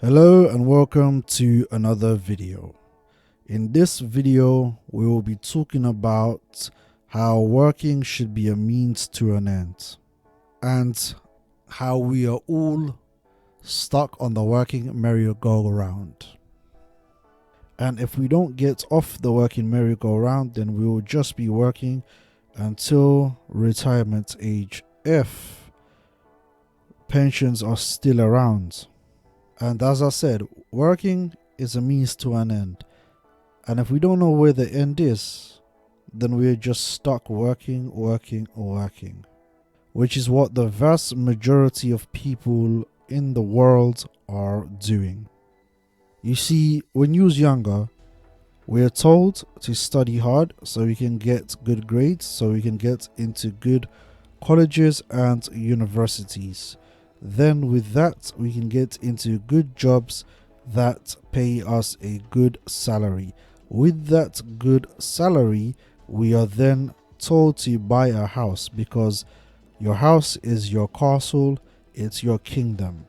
Hello and welcome to another video. In this video, we will be talking about how working should be a means to an end and how we are all stuck on the working merry-go-round. And if we don't get off the working merry-go-round, then we will just be working until retirement age if pensions are still around. And as I said, working is a means to an end. And if we don't know where the end is, then we're just stuck working, which is what the vast majority of people in the world are doing. You see, when you was younger, we're told to study hard so we can get good grades, so we can get into good colleges and universities. Then with that, we can get into good jobs that pay us a good salary. With that good salary, we are then told to buy a house because your house is your castle, it's your kingdom.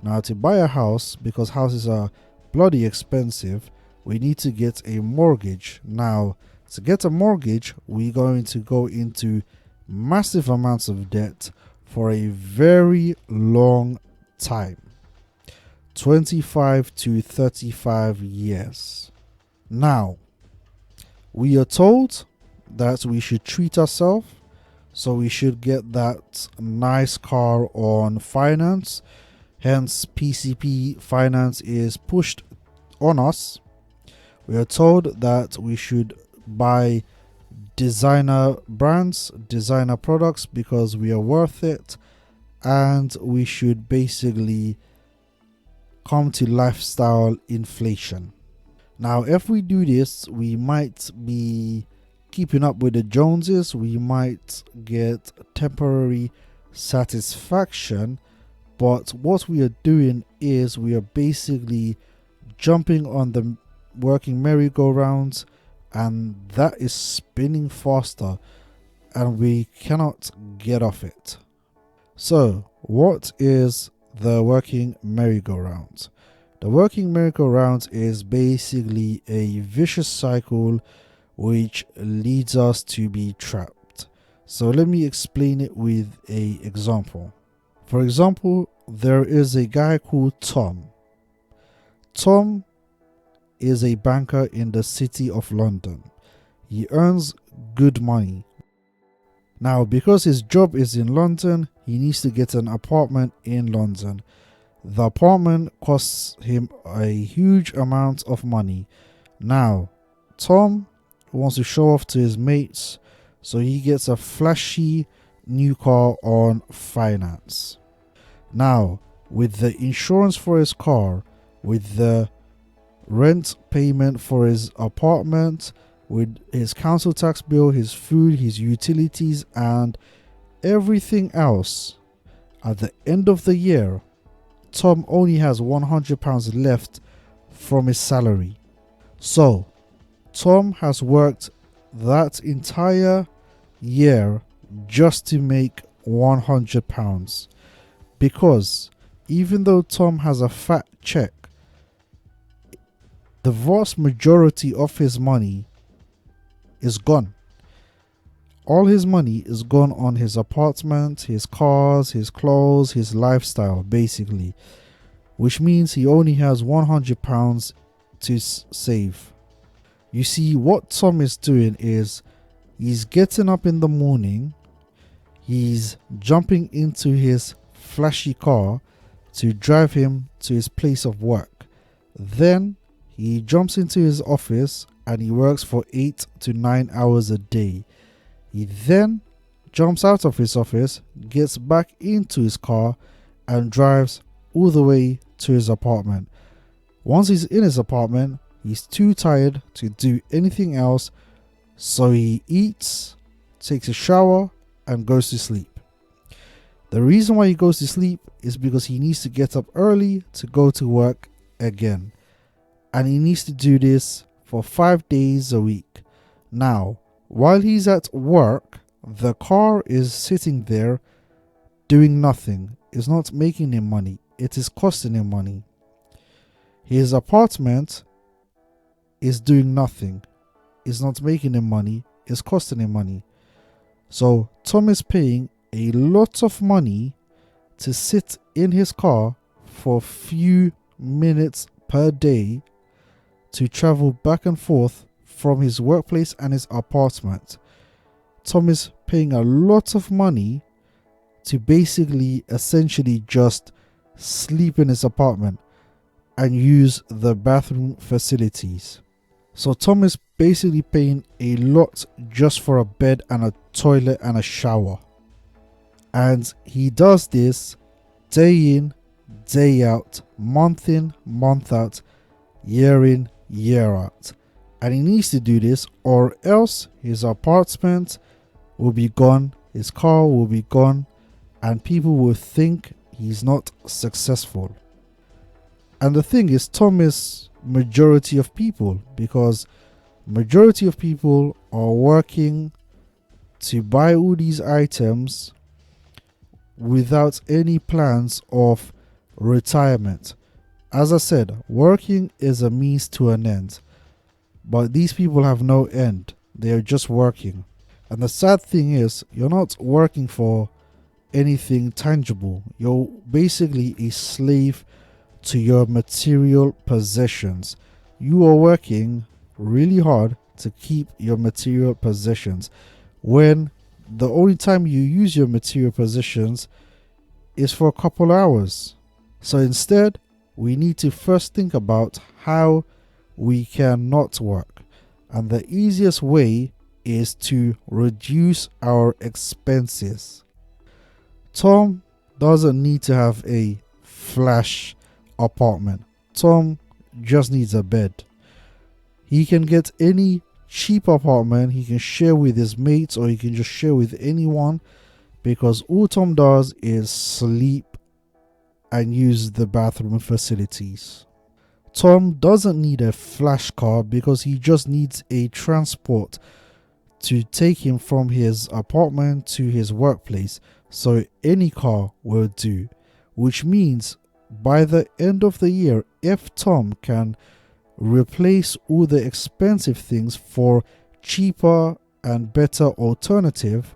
Now, to buy a house, because houses are bloody expensive, we need to get a mortgage. Now, to get a mortgage, we're going to go into massive amounts of debt for a very long time, 25 to 35 years. Now, we are told that we should treat ourselves, so we should get that nice car on finance. Hence, PCP finance is pushed on us. We are told that we should buy designer brands, designer products because we are worth it, and we should basically come to lifestyle inflation. Now, if we do this, we might be keeping up with the Joneses, we might get temporary satisfaction, but what we are doing is we are basically jumping on the working merry-go-rounds, and that is spinning faster and we cannot get off it. So, what is the working merry-go-round? The working merry-go-round is basically a vicious cycle which leads us to be trapped. So let me explain it with an example. For example, there is a guy called Tom. Tom is a banker in the city of London. He earns good money. Now, because his job is in London, he needs to get an apartment in London. The apartment costs him a huge amount of money. Now, Tom wants to show off to his mates, so he gets a flashy new car on finance. Now, with the insurance for his car, with the rent payment for his apartment, with his council tax bill, his food, his utilities, and everything else, at the end of the year, Tom only has £100 left from his salary. So, Tom has worked that entire year just to make £100, because even though Tom has a fat check, the vast majority of his money is gone. All his money is gone on his apartment, his cars, his clothes, his lifestyle, basically. Which means he only has £100 to save. You see, what Tom is doing is he's getting up in the morning, he's jumping into his flashy car to drive him to his place of work. Then he jumps into his office and he works for 8 to 9 hours a day. He then jumps out of his office, gets back into his car and drives all the way to his apartment. Once he's in his apartment, he's too tired to do anything else, so he eats, takes a shower and goes to sleep. The reason why he goes to sleep is because he needs to get up early to go to work again. And he needs to do this for 5 days a week. Now, while he's at work, the car is sitting there doing nothing. It's not making him money. It is costing him money. His apartment is doing nothing. It's not making him money. It's costing him money. So Tom is paying a lot of money to sit in his car for a few minutes per day to travel back and forth from his workplace and his apartment. Tom is paying a lot of money to basically essentially just sleep in his apartment and use the bathroom facilities. So Tom is basically paying a lot just for a bed and a toilet and a shower. And he does this day in, day out, month in, month out, year in, year out. And he needs to do this, or else his apartment will be gone, his car will be gone, and people will think he's not successful. And the thing is, Tom is majority of people, because majority of people are working to buy all these items without any plans of retirement. As I said, working is a means to an end, but these people have no end. They are just working. And the sad thing is, you're not working for anything tangible. You're basically a slave to your material possessions. You are working really hard to keep your material possessions, when the only time you use your material possessions is for a couple hours. So instead, we need to first think about how we can not work. And the easiest way is to reduce our expenses. Tom doesn't need to have a flash apartment. Tom just needs a bed. He can get any cheap apartment he can share with his mates, or he can just share with anyone, because all Tom does is sleep and use the bathroom facilities. Tom doesn't need a flash car because he just needs a transport to take him from his apartment to his workplace. So any car will do, which means by the end of the year, if Tom can replace all the expensive things for cheaper and better alternative,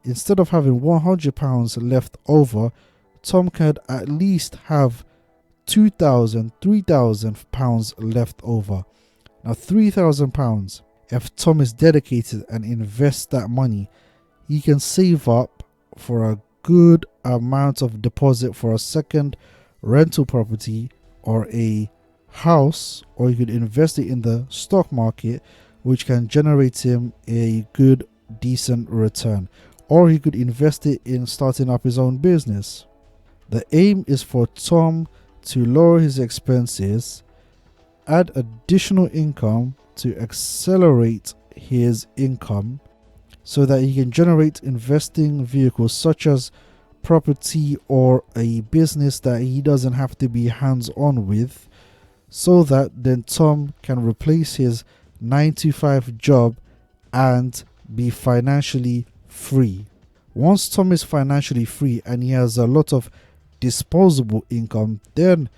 instead of having £100 left over, Tom can at least have £2,000, £3,000 left over. Now £3,000, if Tom is dedicated and invests that money, he can save up for a good amount of deposit for a second rental property or a house, or he could invest it in the stock market, which can generate him a good decent return, or he could invest it in starting up his own business. The aim is for Tom to lower his expenses, add additional income to accelerate his income, so that he can generate investing vehicles such as property or a business that he doesn't have to be hands-on with, so that then Tom can replace his 9-to-5 job and be financially free. Once Tom is financially free and he has a lot of disposable income, then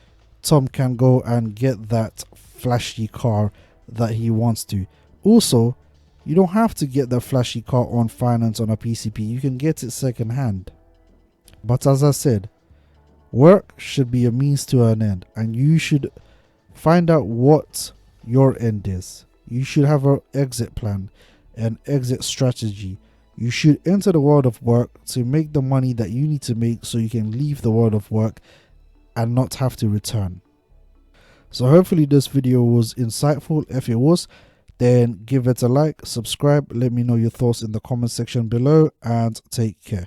Tom can go and get that flashy car that he wants to. Also, you don't have to get the flashy car on finance on a PCP. You can get it second hand. But as I said, work should be a means to an end, and you should find out what your end is. You should have an exit plan, an exit strategy. You should enter the world of work to make the money that you need to make, so you can leave the world of work and not have to return. So hopefully this video was insightful. If it was, then give it a like, subscribe, let me know your thoughts in the comment section below, and take care.